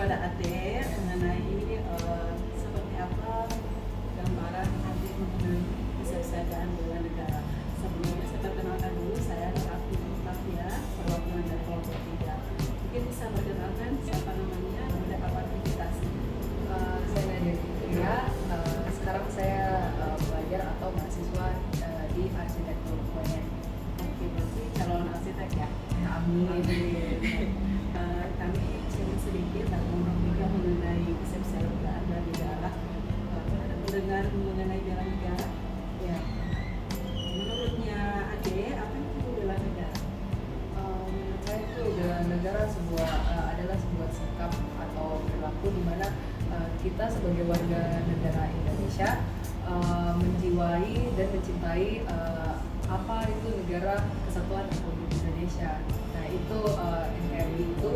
kepada Ade mengenai seperti apa gambaran Ade mengenai kesehatan bela negara. Sebelumnya saya perkenalkan dulu, saya Raffi Octavia, perwakilan dari kelompok 3. Mungkin bisa perkenalkan siapa namanya dan ada apa aktivitas. Saya Nadia Fitria, sekarang saya belajar atau mahasiswa di arsitektur UNN. Oke, berarti calon arsitek ya? Amin. Kami sharing sedikit dan ngomong juga mengenai kesehatan bela negara. Mendengar mengenai bela negara. Ya, Menurutnya Ade, apa itu bela negara? menurut saya itu bela negara adalah sebuah sikap atau perilaku di mana kita sebagai warga negara Indonesia menjiwai dan mencintai apa itu negara kesatuan Republik Indonesia. Nah itu NKRI itu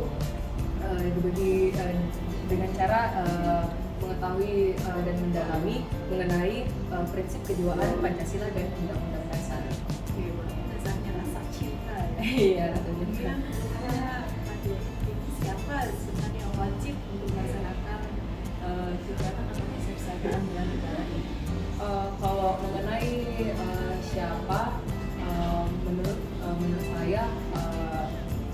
dengan cara mengetahui dan mendalami mengenai prinsip kejiwaan Pancasila dan Undang-Undang Dasar. Oke, berarti dasarnya rasa cinta ya. Iya, rasanya. Kemudian ada siapa sebenarnya yang wajib untuk melaksanakan kegiatan atau kesehatan bela negara ini? Kalau mengenai siapa, menurut saya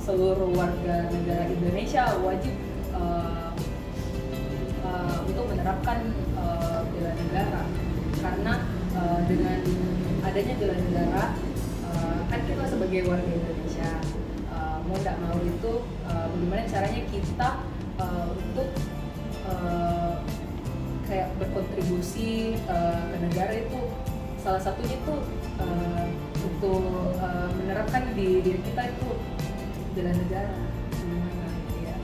seluruh warga negara Indonesia wajib untuk menerapkan bela negara, karena dengan adanya bela negara kan kita sebagai warga Indonesia mau tidak mau itu bagaimana caranya kita untuk kayak berkontribusi ke negara itu, salah satunya itu untuk menerapkan di diri kita itu bela negara. Ya,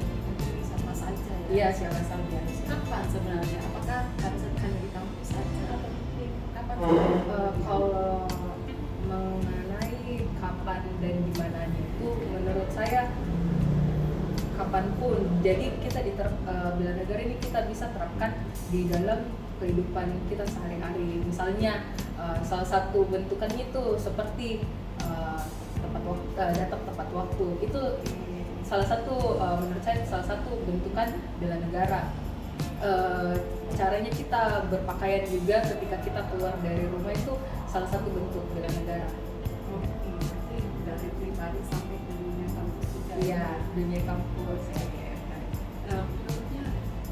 siapa saja ya? Iya, siapa saja. Kapan sebenarnya? Apakah harus hanya di kampus saja atau mungkin kapan? Kalau mengenai kapan dan di mananya itu, menurut saya kapanpun. Jadi kita bela negara ini kita bisa terapkan di dalam kehidupan kita sehari-hari. Misalnya salah satu bentukannya itu seperti datang tepat waktu. Itu salah satu menurut saya salah satu bentukan bela negara. Caranya kita berpakaian juga ketika kita keluar dari rumah itu salah satu bentuk bela negara. Berarti dari pribadi sampai ke dunia kampus juga. Iya, dunia kampus. Menurutnya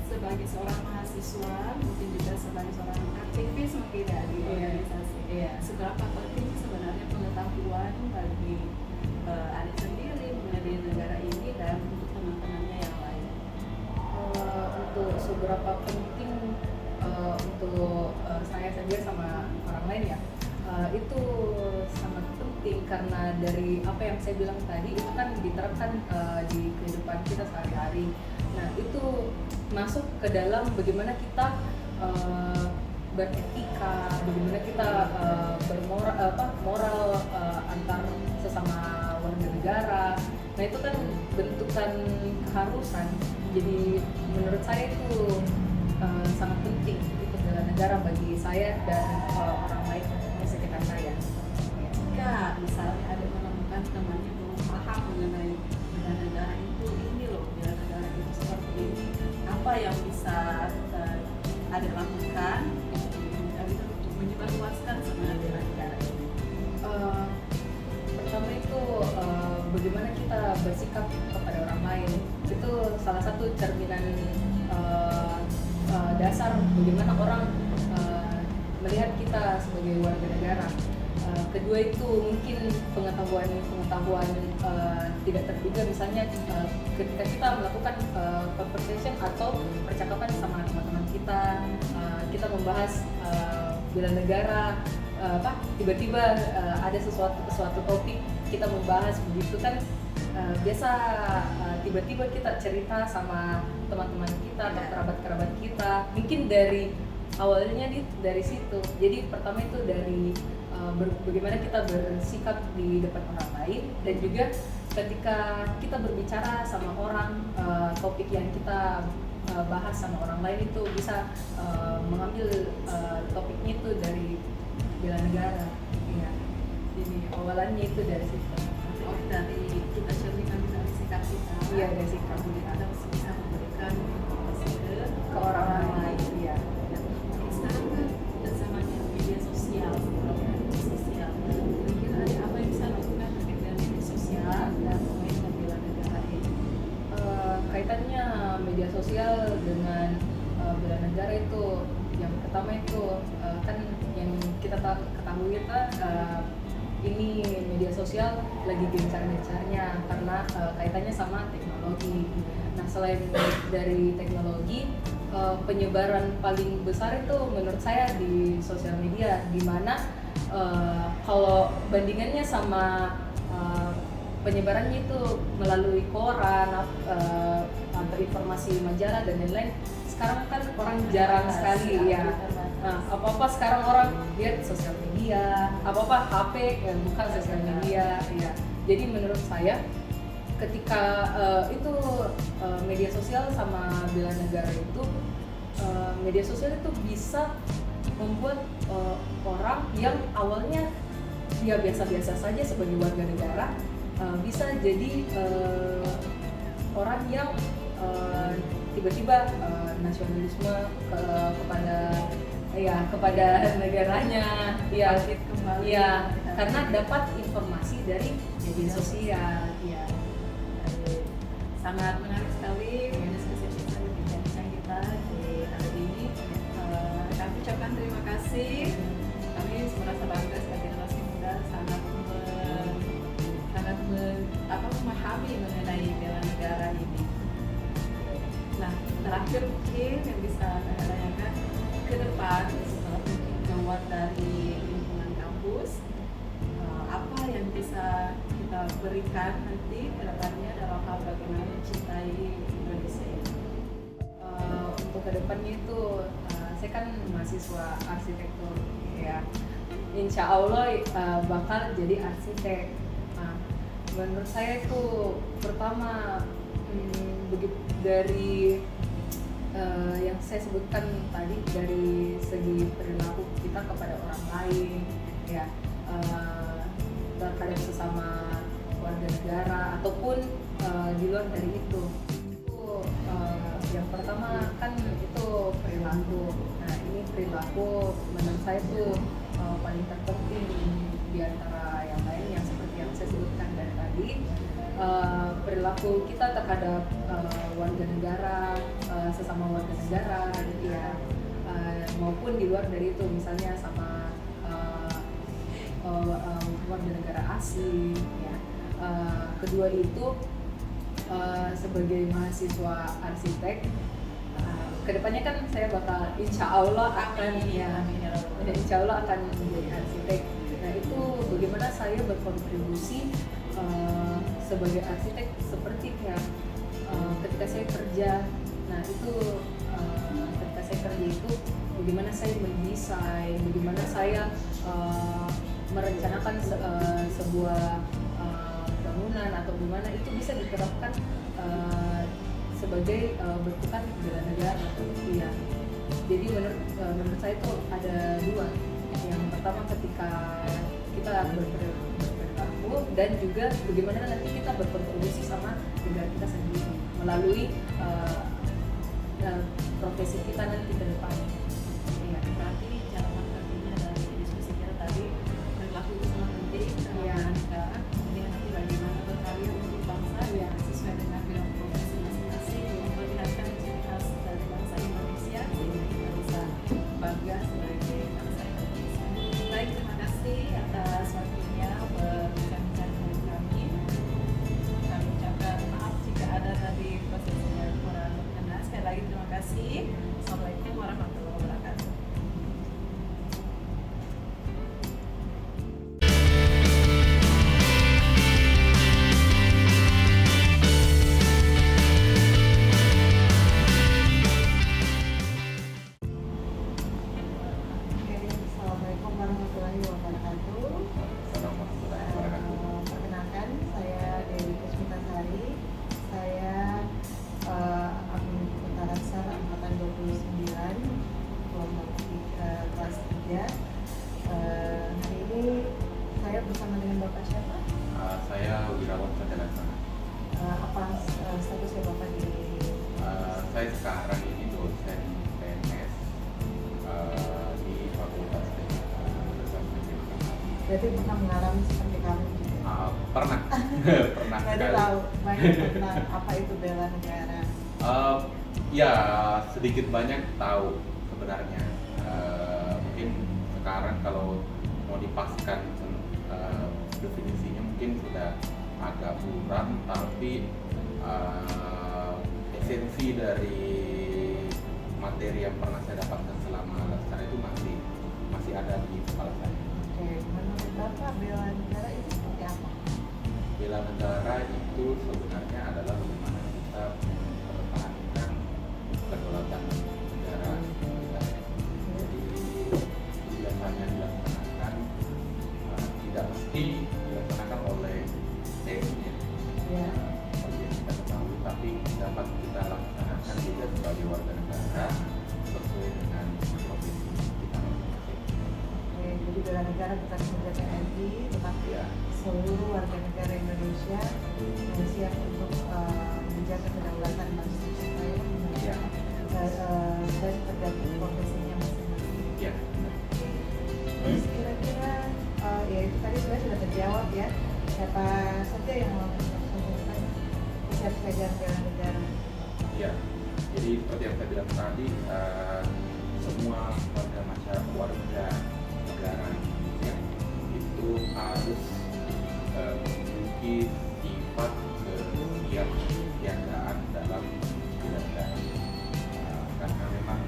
sebagai seorang mahasiswa, mungkin juga sebagai seorang aktivis mungkin ya di organisasi. Iya. Seberapa penting sebenarnya pengetahuan bagi adik sendiri mengenai negara ini dan untuk teman-temannya yang lain? Untuk seberapa penting untuk saya sendiri sama orang lain ya, itu sangat penting karena dari apa yang saya bilang tadi itu kan diterapkan di kehidupan kita sehari-hari. Nah itu masuk ke dalam bagaimana kita beretika, bagaimana kita moral antar sesama warga negara. Nah itu kan bentukan keharusan. Jadi menurut saya itu sangat penting itu bela negara bagi saya dan orang lain di sekitar saya. Jika misalnya ada menemukan temannya belum paham mengenai bela negara itu, ini loh bela negara itu seperti ini, apa yang bisa ada lakukan untuk menyebarluaskan sebenarnya bela negara ini? Pertama itu bagaimana kita bersikap kepada orang lain, itu salah satu cerminan dasar bagaimana orang melihat kita sebagai warga negara. Kedua itu mungkin pengetahuan tidak terduga, misalnya ketika kita melakukan conversation atau percakapan sama teman-teman kita membahas bela negara, tiba-tiba ada suatu topik kita membahas begitu kan, biasa tiba-tiba kita cerita sama teman-teman kita atau kerabat-kerabat kita, mungkin dari awalnya dari situ. Jadi pertama itu dari bagaimana kita bersikap di depan orang lain, dan juga ketika kita berbicara sama orang, topik yang kita bahas sama orang lain itu bisa mengambil topiknya itu dari bela negara. Iya. Jadi awalannya itu dari situ. Dari kita cerminkan dari sikap kita. Iya, dari sikap kita harus bisa memberikan saya itu yang pertama itu kan yang kita ketahui ini media sosial lagi gencar-gencarnya karena kaitannya sama teknologi. Nah, selain dari teknologi, penyebaran paling besar itu menurut saya di sosial media, di mana kalau bandingannya sama penyebarannya itu melalui koran atau informasi majalah dan lain-lain, sekarang kan orang jarang sekali ya. Nah, apa-apa sekarang orang lihat sosial media, apa-apa HP buka sosial media ya. Jadi menurut saya ketika itu media sosial sama bela negara itu media sosial itu bisa membuat orang yang awalnya dia biasa-biasa saja sebagai warga negara bisa jadi orang yang tiba-tiba nasionalisme kepada negaranya kembali karena dapat informasi dari media sosial ya. Sangat menarik sekali diskusi bincang kita di hari ini. Kami ucapkan terima kasih. Kami merasa bangga sebagai generasi muda memahami mengenai bela negara ini. Nah, terakhir mungkin yang bisa saya tanyakan ke depan setelah mungkin keluar dari lingkungan kampus, apa yang bisa kita berikan nanti ke depannya dalam hal bagaimana mencintai Indonesia ini? Untuk kedepannya itu saya kan mahasiswa arsitektur ya, insya Allah bakal jadi arsitek. Menurut saya itu pertama dari yang saya sebutkan tadi, dari segi perilaku kita kepada orang lain ya, terhadap sesama warga negara ataupun di luar dari itu yang pertama kan itu perilaku. Nah, ini perilaku menurut saya itu paling terpenting di antara yang lain yang seperti yang saya sebutkan dari tadi. Perilaku kita terhadap warga negara, sesama warga negara ya, maupun di luar dari itu, misalnya sama warga negara asing ya. Kedua itu sebagai mahasiswa arsitek, kedepannya kan saya bakal insya Allah akan insya Allah akan menjadi arsitek. Nah, itu bagaimana saya berkontribusi sebagai arsitek, seperti kayak ketika saya kerja. Nah, itu ketika saya kerja itu bagaimana saya mendesain, bagaimana saya merencanakan sebuah bangunan atau bagaimana itu bisa diterapkan sebagai bentukan bela negara ya. Jadi menurut saya itu ada dua. Yang pertama ketika kita berperilaku, dan juga bagaimana nanti kita berkontribusi sama negara kita sendiri melalui profesi kita nanti ke depan. Ya, berarti catatan pentingnya dari diskusi kita tadi, perilaku itu sangat penting dalam negara. Kemudian nanti bagaimana berkarya untuk bangsa ya, sesuai dengan bidang profesi masing-masing, memperlihatkan ciri khas dari bangsa Indonesia sehingga kita bisa bangga sebagai bangsa Indonesia. Baik, terima kasih atas waktunya berbincang-bincang dengan kami. Kami ucapkan maaf jika ada tadi prosesnya kurang berkenan. Sekali lagi terima kasih. Assalamualaikum warahmatullahi wabarakatuh. Assalamualaikum warahmatullahi wabarakatuh. Perkenalkan, saya Dewi Kusmitasari. Saya Admin Kutaransar angkatan 29, kelompok kelas 3. Hari ini saya bersama dengan Bapak siapa? Saya Wirawan Sadalaksana. Apa statusnya Bapak di? Saya sekarang ini dosen PNS di Fakultas Teknik Universitas Pendidikan. Berarti pernah mengalami seperti kami? Pernah, pernah Berarti sekali. tahu banyak tentang apa itu bela negara. Ya sedikit banyak tahu sebenarnya. Mungkin sekarang kalau mau dipaskan definisinya mungkin sudah agak buram, tapi esensi dari materi yang pernah saya dapatkan selama latihan itu masih ada di kepala saya. Oke, menurut Bapak bela negara itu seperti apa? Bela negara itu sebenarnya adalah bagaimana kita mempertahankan kedaulatan negara kita. Jadi biasanya dilaksanakan, tidak mesti dilaksanakan oleh TNI Ya. seperti yang kita ketahui, tapi dapat kita laksanakan juga sebagai warga negara sesuai dengan profesi kita masing-masing. Oke, jadi bela negara bukan saja TNI, tetapi Ya. seluruh warga negara Indonesia yang siap untuk menjaga kedaulatan bangsa kita Ya. dan tergantung profesinya masing-masing. Ya. Terus kira-kira ya itu tadi sudah terjawab ya, siapa saja yang mau melaksanakan kesiapsiagaan bela negara. Ya, jadi seperti yang saya bilang tadi, semua warga negara Indonesia itu harus memiliki sifat kesiapsiagaan dalam bela negara. Karena memang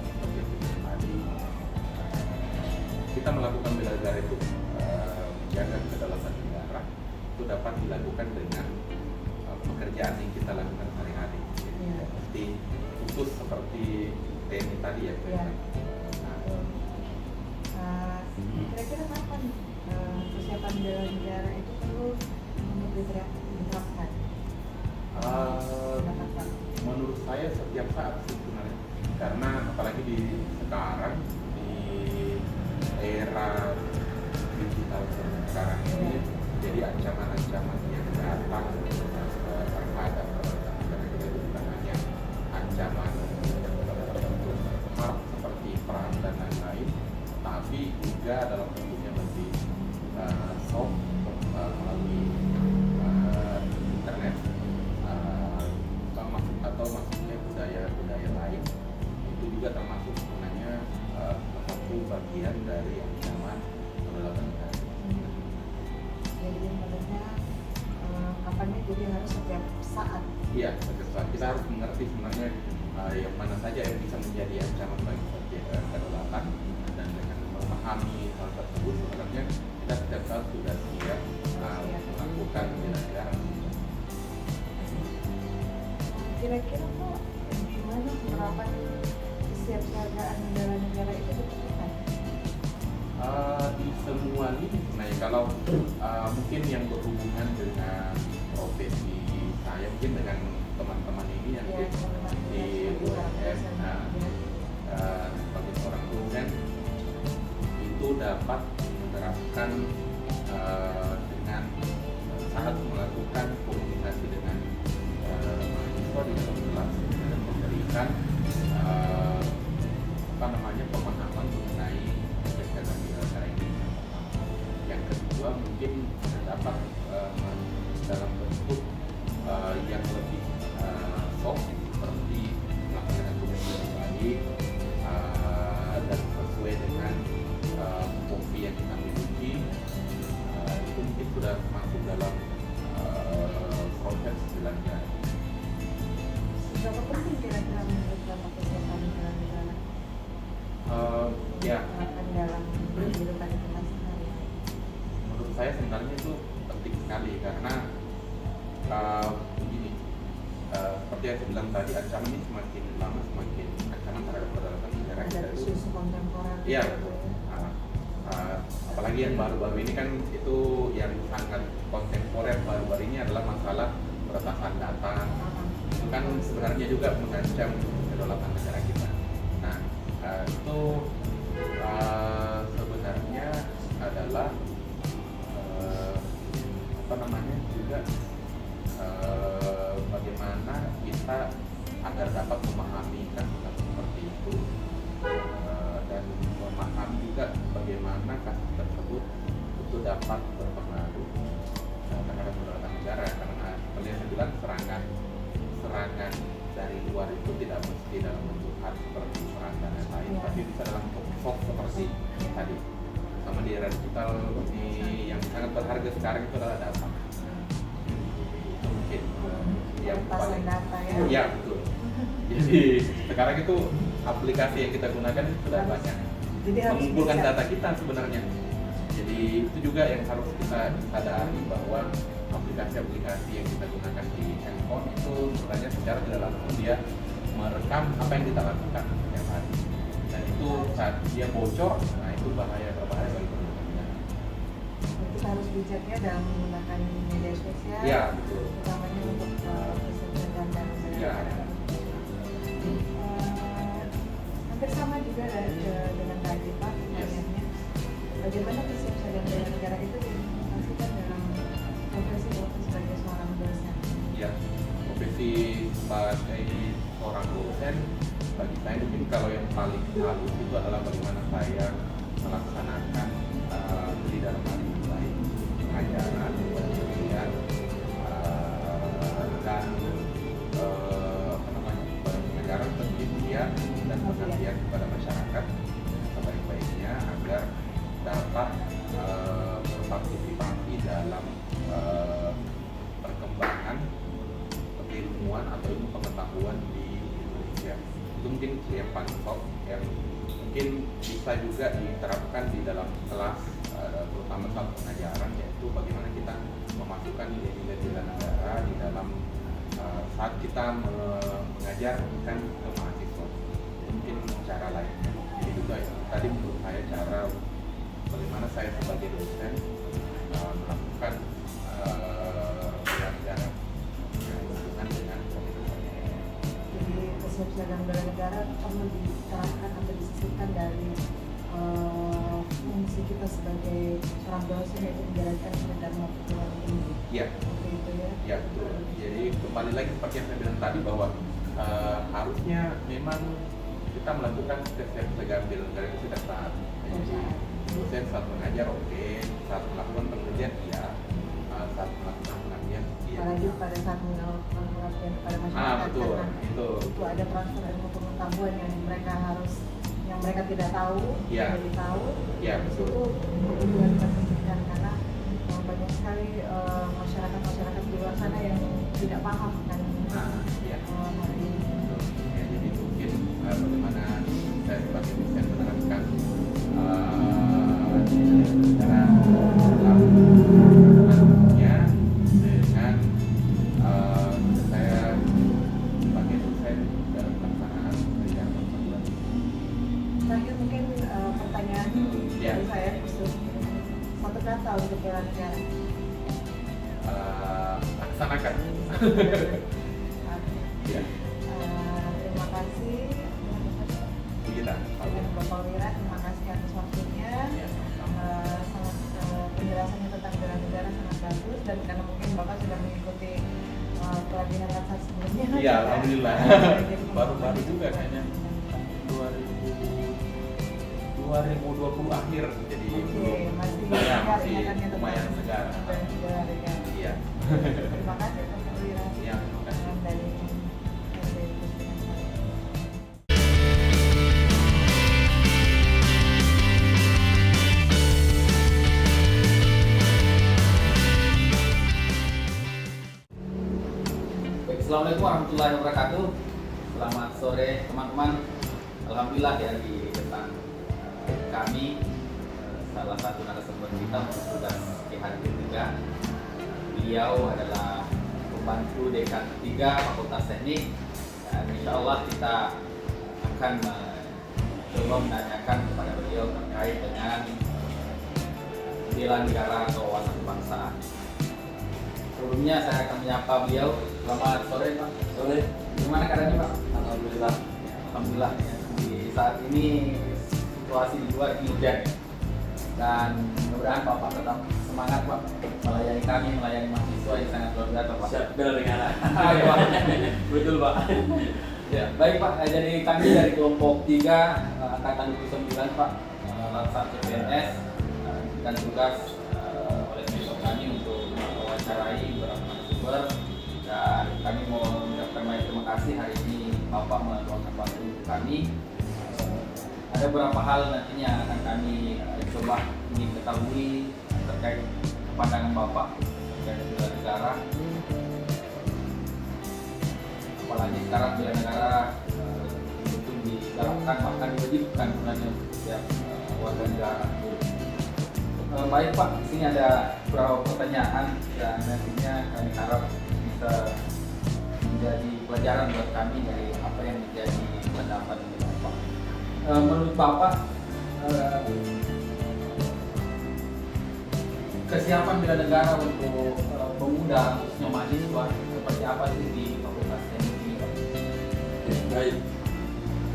seperti yang saya bilang tadi, kita melakukan bela negara itu menjaga kedaulatan negara itu dapat dilakukan dengan pekerjaan yang kita lakukan sehari-hari. Ya. Seperti khusus seperti TNI tadi ya. Ya. Nah, Kira-kira kapan persiapan bela negara itu perlu untuk diterapkan? Pendapat Pak? menurut saya setiap saat sih sebenarnya, karena apalagi di sekarang di era digital sekarang ini, jadi ancaman-ancaman yang datang terhadap negara kita itu bukan hanya ancaman tertentu hard seperti perang dan lain-lain, tapi juga dalam bentuknya lebih soft melalui internet, maksudnya budaya lain itu juga termasuk sebenarnya salah satu bagian dari ancaman kedaulatan negara. Jadi maksudnya kapannya jadi harus setiap saat. Iya, setiap saat kita harus mengerti sebenarnya yang mana saja yang bisa menjadi ancaman bagi kedaulatan, dan dengan memahami hal tersebut sebenarnya kita setiap saat sudah siap melakukan bela negara. Kira-kira kok gimana penerapan kesiapsiagaan bela negara itu dilakukan? Di semua lini sebenarnya, kalau mungkin yang berhubungan dengan profesi saya, mungkin dengan teman-teman ini yang Ya, di teman-teman di UMS, sebagai seorang dosen itu dapat menerapkan dengan saat melakukan komunikasi dengan mahasiswa di dalam kelas dan memberikan pemahaman mengenai kegiatan bela negara ini. Yang kedua mungkin dapat dalam bentuk yang lebih soft, seperti melaksanakan tugas dengan baik dan sesuai dengan fungsi yang kita miliki. Itu mungkin sudah masuk dalam proses bela negara. Seberapa penting kira-kira menurut Bapak kesiapan bela negara Ya, diterapkan dalam kehidupan kita sehari-hari? menurut saya sebenarnya itu penting sekali, karena begini, seperti yang saya bilang tadi, ancaman ini semakin lama semakin ancaman terhadap kedaulatan negara Ada kita itu. isu kontemporer. Iya, betul. Apalagi yang baru-baru ini kan, itu yang sangat kontemporer baru-baru ini adalah masalah peretasan data. Itu kan sebenarnya juga mengancam kedaulatan negara kita. Nah, itu sebenarnya adalah juga bagaimana kita agar dapat memahami kasus seperti itu, dan memahami juga bagaimana kasus tersebut itu dapat berpengaruh terhadap kedaulatan negara, karena seperti yang saya bilang, serangan dari luar itu tidak mesti dalam bentuk hal seperti serangan bisa dalam soft seperti tadi. Sama di era digital yang sangat berharga sekarang itu adalah data. Itu mungkin yang paling data ya. Ya betul. Jadi sekarang itu aplikasi yang kita gunakan itu sudah banyak Jadi harus mengumpulkan bisa. data kita sebenarnya. Jadi itu juga yang harus kita sadari bahwa aplikasi-aplikasi yang kita gunakan di handphone itu sebenarnya secara tidak langsung dia merekam apa yang kita lakukan setiap hari. Dan itu saat dia bocor, nah itu berbahaya bagi pengguna. Kita harus bijak ya dalam menggunakan media sosial. Ya betul. Utamanya untuk kesehatan dan Ya. hampir sama juga dengan tadi Pak pertanyaannya. Bagaimana kesiapsiagaan bela negara itu diimplementasikan dalam profesi Bapak sebagai seorang dosen? Ya, profesi sebagai seorang dosen bagi saya mungkin kalau yang paling halus itu adalah bagaimana saya melaksanakan di dalam hal ini baik pengajaran, penelitian dan pengajaran, penelitian dan pengabdian kepada masyarakat sebaik-baiknya agar dapat berpartisipasi dalam perkembangan keilmuan atau ilmu pengetahuan di Indonesia. Itu mungkin yang paling top yang mungkin bisa juga diterapkan di dalam kelas, terutama saat pengajaran, yaitu bagaimana kita memasukkan nilai-nilai bela negara di dalam saat kita mengajarkan ke mahasiswa. Mungkin cara lainnya. Jadi juga tadi menurut saya cara bagaimana saya sebagai dosen melakukan bela negara yang berhubungan dengan komunitas. Jadi kesiapsiagaan bela negara perlu diterapkan atau disisipkan dari fungsi kita sebagai seorang dosen, yaitu menjalankan Dharma perguruan tinggi. Iya. Seperti itu ya. Ya betul. Jadi kembali lagi seperti yang saya bilang tadi bahwa harusnya memang kita melakukan kesiapsiagaan bela negara itu setiap saat. Jadi dosen saat mengajar oke, saat melakukan penelitian iya, saat melakukan pengabdian iya. Apalagi pada saat melakukan pengabdian kepada masyarakat, Betul. karena Itu. ada transfer ilmu pengetahuan yang mereka tidak tahu, Ya. jadi tahu. Ya, Di betul. situ juga kita pentingkan karena banyak sekali masyarakat di luar sana yang tidak paham kan Iya. hal ini. Betul. Ya, jadi mungkin bagaimana saya sebagai dosen menerapkan cara dalam menanamnya dengan saya sebagai dosen dalam pelaksanaan pendidikan perguruan tinggi. Terakhir mungkin pertanyaan Ya. dari saya khusus satu kata untuk bela negara. Laksanakan. Ya, Terima kasih kita. Bapak Wira, terima kasih atas waktunya. Ya, sama-sama. Sangat penjelasannya tentang bela negara sangat bagus, dan karena mungkin Bapak sudah mengikuti pelatihan latsar sebelumnya. Iya, alhamdulillah. Jadi Baru-baru juga kayaknya 2020 akhir, jadi belum masih ya, segar masih ingatannya tentang lumayan segar. bela negara. Iya. Terima kasih Bapak Wira. Iya, terima kasih. Dari Baik, Assalamualaikum warahmatullahi wabarakatuh. Selamat sore teman-teman. Alhamdulillah ya di depan kami salah satu narasumber kita sudah dihadir juga. Beliau adalah pembantu dekan 3 Fakultas Teknik, dan insya Allah kita akan mencoba menanyakan kepada beliau terkait dengan bela negara atau wawasan kebangsaan. Sebelumnya saya akan menyapa beliau. Selamat sore Pak. Sore. Gimana keadaannya Pak? Alhamdulillah. Ya, alhamdulillah. Ya. Di saat ini situasi di luar ini hujan. Dan mudah-mudahan Bapak tetap semangat Pak melayani kami, melayani mahasiswa yang sangat luar biasa Pak. Siap bela negara. Ayo, Pak. Betul Pak. Ya, baik Pak. Jadi kami dari kelompok 3 angkatan 29 Pak, laksana CPNS dan tugas oleh besok kami untuk mewawancarai beberapa narasumber, dan kami mau mengucapkan banyak terima kasih hari ini Bapak meluangkan waktu untuk kami. Hari ada beberapa hal nantinya akan kami coba ingin ketahui terkait pandangan Bapak terkait bela negara. Apalagi sekarang bela negara itu digalakkan bahkan diwajibkan sebenarnya setiap warga negara. Baik Pak, di sini ada beberapa pertanyaan dan nantinya kami harap bisa menjadi pelajaran buat kami dari apa yang menjadi pendapat dari Bapak. Menurut Bapak, kesiapan bela negara untuk pemuda khususnya mahasiswa seperti apa sih di Fakultas Teknik ini Pak? Baik,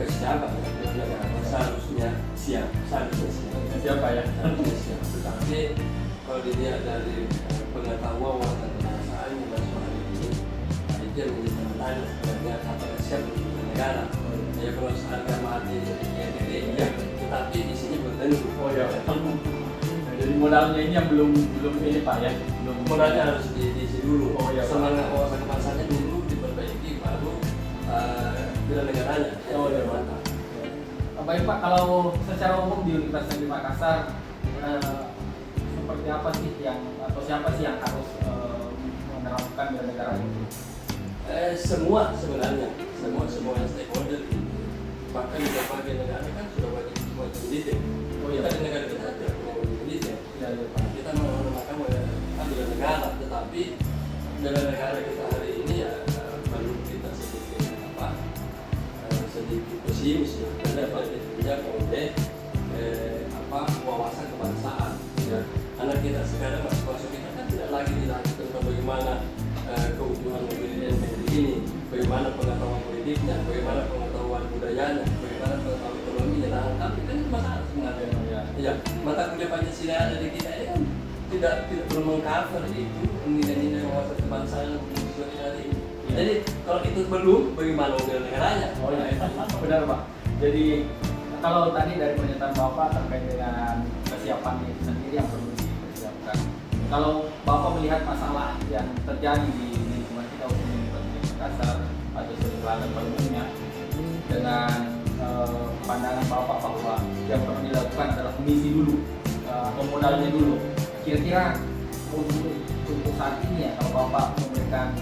kesiapan bela negara seharusnya siap, Siapa ya? harusnya siap. Tetapi kalau dilihat dari pengetahuan wawasan kebangsaan yang masuk hari ini, itu yang menjadi pertanyaan sebenarnya apakah siap untuk bernegara. Ya kalau seharga mati ya, tetapi isinya belum tentu. Oh ya. Jadi modalnya ini yang belum ini Pak ya, belum Modalnya harus diisi dulu. Oh, iya, Pak. Semangat wawasan kebangsaannya dulu diperbaiki, baru bela negaranya. Oh iya, mantap. Baik Pak, kalau secara umum di Universitas Negeri Makassar seperti apa sih yang atau siapa sih yang harus menerapkan bela negara itu? Semua sebenarnya, semua yang stakeholder itu. Bahkan di berbagai negara kan sudah wajib militer. Oh iya. Kita di negara kita tidak wajib militer. Ya, ya Pak. Kita menggunakan bela negara, tetapi bela negara kita hari ini ya perlu kita sedikit pesimis ya, karena tidak oleh wawasan kebangsaan. Ya. Anak kita sekarang masuk kita kan tidak lagi dilatih tentang bagaimana keutuhan negeri ini, bagaimana pengetahuan politiknya, bagaimana pengetahuan budayanya, bagaimana pengetahuan ekonominya. Nah, tapi kan itu masalah sebenarnya. Ya, mata kuliah Pancasila yang ada di kita ini kan tidak belum mengcover itu nilai-nilai wawasan kebangsaan yang hari ini. Jadi kalau itu belum, bagaimana bela negaranya? Oh ya, benar Pak. Jadi kalau tadi dari pernyataan Bapak terkait dengan kesiapan itu sendiri yang perlu dipersiapkan. Kalau Bapak melihat masalah yang terjadi di lingkungan kita khususnya di Universitas Makassar atau seluruh selatan pada umumnya dengan pandangan Bapak bahwa yang perlu dilakukan adalah mengisi dulu modalnya dulu. Kira-kira untuk saat ini ya kalau Bapak memberikan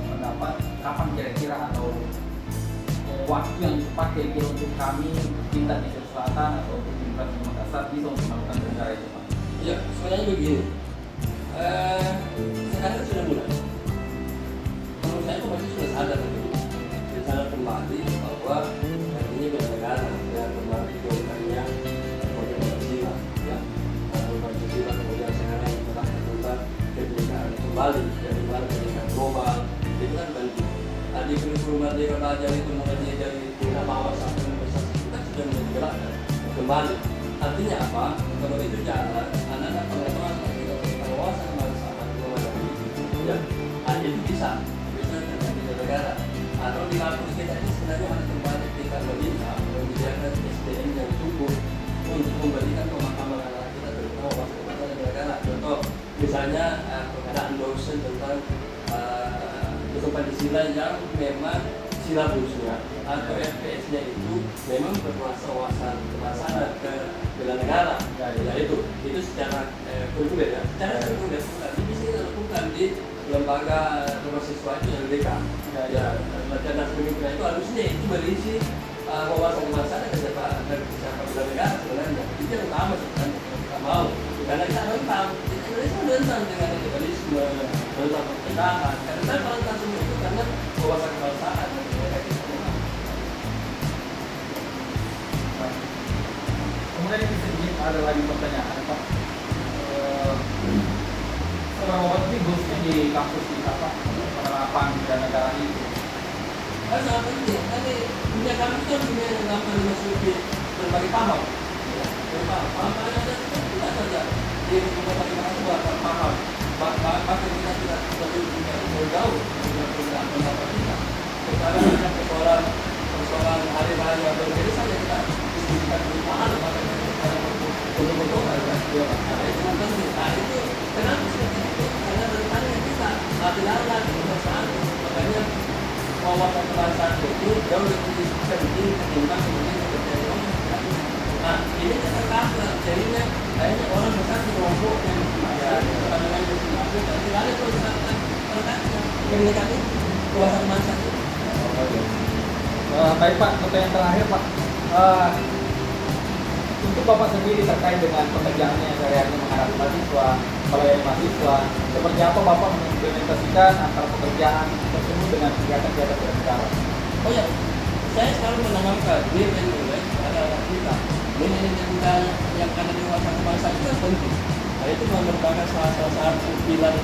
pendapat kapan kira-kira atau waktu yang tepat kira-kira untuk kami kita di Sulawesi Selatan atau untuk Universitas Makassar bisa untuk melakukan negara itu Pak? Ya, sebenarnya begini. Sekarang sudah mulai. Menurut saya masih sudah sadar kembali bahwa ini bela negara dan kembali golkarnya Pancasila, ya, Pancasila kemudian sekarang menerapkan tentang kebinekaan kembali, dari mana kebinekaan global itu kan penting. Tadi kurikulum Merdeka Belajar itu mulai dari tingkat bawah sampai universitas kita sudah mulai digerakkan kembali. Artinya apa? Kalau itu jalan, anak-anak pengetahuan tentang wawasan kebangsaan ya, itu bisa terjadi di negara. Atau di kampus kita ini sebenarnya harus kembali kita meminta menyediakan SDM yang cukup untuk memberikan pemahaman anak kita terutama wawasan kebangsaan dan negara. Contoh misalnya pengadaan dosen tentang Pancasila yang memang silabusnya atau FPS-nya itu memang bernuansa wawasan kebangsaan ke bela negara. Ya itu secara kultural ya. Secara kultural ini bisa dilakukan di lembaga mahasiswa itu yang LDK. Ya, cerdas pemikiran itu harusnya itu berisi wawasan kebangsaan dan siapa bela negara sebenarnya. Itu yang utama sebenarnya kita mau. Karena kita rentan, Indonesia rentan dengan radikalisme, rentan perpecahan. Karena saya rentan semua itu karena wawasan kebangsaan dan mereka kita memang. Kemudian ini sedikit ada lagi pertanyaan Pak. Seberapa penting khususnya di kampus kita Pak penerapan bela negara itu? Sangat penting. Tadi dunia kampus kan dunia yang gampang dimasuki berbagai paham. Paham ada tidak saja di berbagai mahasiswa paham. Bahkan kita tidak lebih jauh dengan pendapat kita. Sekarang ada persoalan hari raya berbeda saja kita diskusikan perubahan bahkan betul-betul ada. Nah itu kan penting. Nah itu kenapa seperti itu? Karena rentannya kita hati-hati kebangsaan. Makanya wawasan kebangsaan itu jauh lebih penting ketimbang kemudian terjadi Nah, ini kan karena jadinya kayaknya orang besar di kelompok yang pandangan masing-masing dan tidak ada persyaratan kemerdekaan itu kuasa masa itu. Baik Pak, pertanyaan terakhir Pak. Untuk Bapak sendiri terkait dengan pekerjaannya sehari-hari menghadapi mahasiswa, melayani mahasiswa, seperti apa Bapak mengimplementasikan antara pekerjaan tersebut dengan kegiatan-kegiatan bernegara? Oh ya, saya selalu menanamkan nilai pada anak kita. Nilai-nilai budaya yang ada di luar bangsa itu kan penting. Nah, itu merupakan salah satu pilar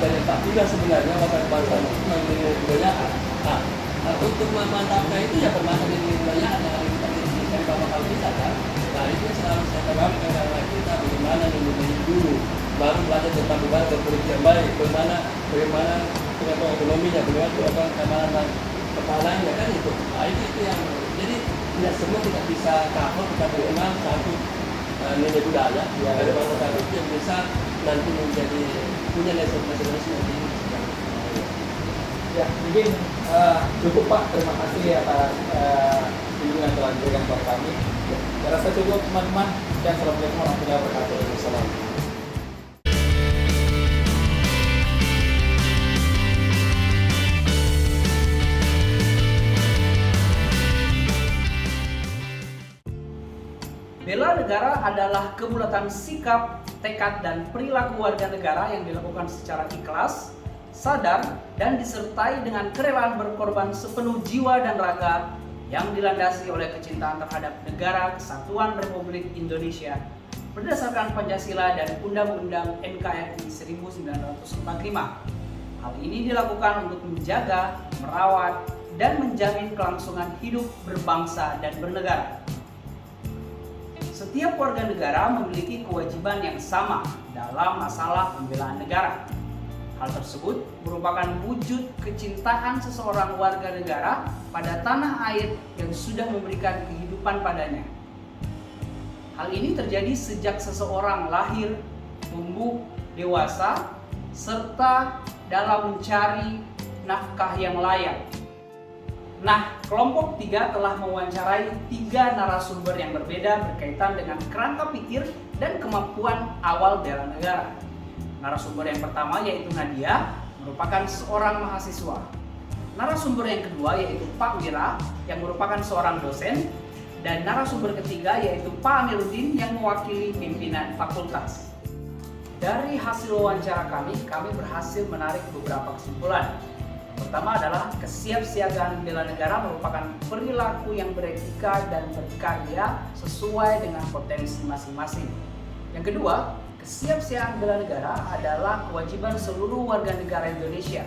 dari Pak Tiga sebenarnya watak bangsa itu nilai budayaan. Nah, untuk memantapkan itu ya permainan nilai budayaan yang ada kita dari bapak kita kan. Nah, itu selalu saya tanamkan karena kita bagaimana nilai dulu, baru belajar tentang bagaimana berpolitik yang baik, bagaimana pengetahuan ekonominya, bagaimana keamanan kepalanya kan itu. Nah, itu yang jadi tidak semua kita bisa cover, tapi memang satu nilai budaya ada bangsa satu yang bisa nanti menjadi punya nasionalisme ini. Ya, mungkin cukup Pak. Terima kasih atas bimbingan yang telah diberikan kepada kami. Saya rasa cukup teman-teman. Dan assalamualaikum warahmatullahi wabarakatuh. Bela negara adalah kebulatan sikap, tekad, dan perilaku warga negara yang dilakukan secara ikhlas, sadar, dan disertai dengan kerelaan berkorban sepenuh jiwa dan raga yang dilandasi oleh kecintaan terhadap negara Kesatuan Republik Indonesia berdasarkan Pancasila dan Undang-Undang NKRI 1945. Hal ini dilakukan untuk menjaga, merawat, dan menjamin kelangsungan hidup berbangsa dan bernegara. Setiap warga negara memiliki kewajiban yang sama dalam masalah pembelaan negara. Hal tersebut merupakan wujud kecintaan seseorang warga negara pada tanah air yang sudah memberikan kehidupan padanya. Hal ini terjadi sejak seseorang lahir, tumbuh, dewasa, serta dalam mencari nafkah yang layak. Nah, kelompok 3 telah mewawancarai 3 narasumber yang berbeda berkaitan dengan kerangka pikir dan kemampuan awal bela negara. Narasumber yang pertama yaitu Nadia, merupakan seorang mahasiswa. Narasumber yang kedua yaitu Pak Wira, yang merupakan seorang dosen. Dan narasumber ketiga yaitu Pak Amiruddin, yang mewakili pimpinan fakultas. Dari hasil wawancara kami berhasil menarik beberapa kesimpulan. Pertama adalah kesiapsiagaan bela negara merupakan perilaku yang beretika dan berkarya sesuai dengan potensi masing-masing. Yang kedua, kesiapsiagaan bela negara adalah kewajiban seluruh warga negara Indonesia.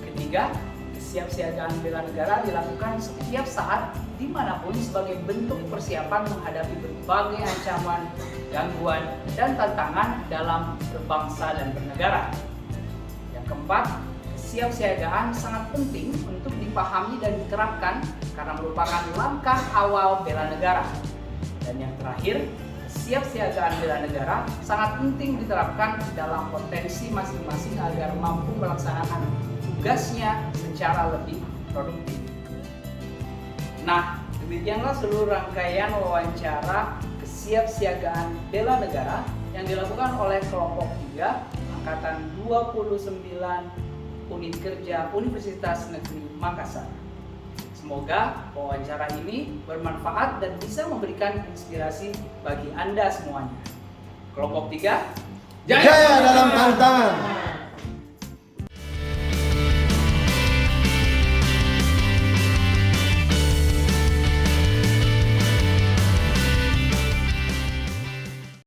Ketiga, kesiapsiagaan bela negara dilakukan setiap saat dimanapun sebagai bentuk persiapan menghadapi berbagai ancaman, gangguan, dan tantangan dalam berbangsa dan bernegara. Yang keempat, kesiapsiagaan sangat penting untuk dipahami dan diterapkan karena merupakan langkah awal bela negara. Dan yang terakhir, kesiapsiagaan bela negara sangat penting diterapkan dalam potensi masing-masing agar mampu melaksanakan tugasnya secara lebih produktif. Nah, demikianlah seluruh rangkaian wawancara kesiapsiagaan bela negara yang dilakukan oleh kelompok 3 Angkatan 29 Unit Kerja Universitas Negeri Makassar. Semoga wawancara ini bermanfaat dan bisa memberikan inspirasi bagi Anda semuanya. Kelompok 3, Jaya dalam pantang.